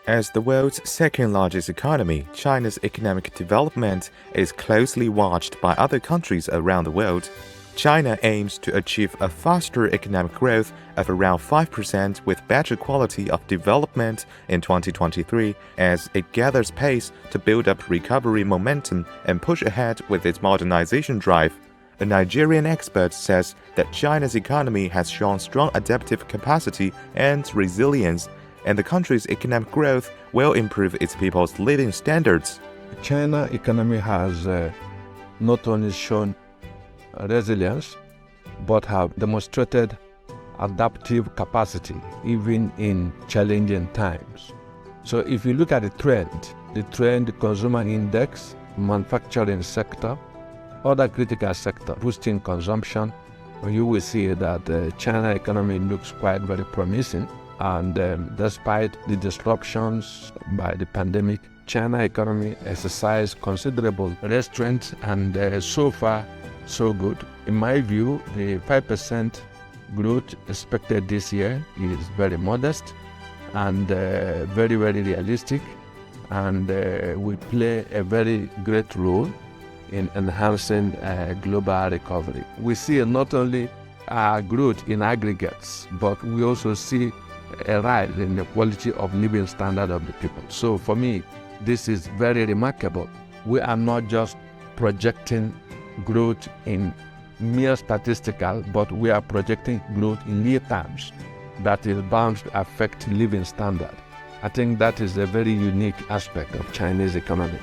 As the world's second-largest economy, China's economic development is closely watched by other countries around the world. China aims to achieve a faster economic growth of around 5% with better quality of development in 2023 as it gathers pace to build up recovery momentum and push ahead with its modernization drive. A Nigerian expert says that China's economy has shown strong adaptive capacity and resilience, and the country's economic growth will improve its people's living standards. China economy has not only shown resilience, but have demonstrated adaptive capacity even in challenging times. So if you look at the trend consumer index, manufacturing sector, other critical sector boosting consumption, you will see that China economy looks quite very promising. And despite the disruptions by the pandemic, China economy exercised considerable restraint, and so far, so good. In my view, the 5% growth expected this year is very modest and very, very realistic, and will play a very great role in enhancing global recovery. We see not only growth in aggregates, but we also see a rise in the quality of living standard of the people. So for me, this is very remarkable. We are not just projecting growth in mere statistical, but we are projecting growth in real terms that is bound to affect living standard. I think that is a very unique aspect of Chinese economy.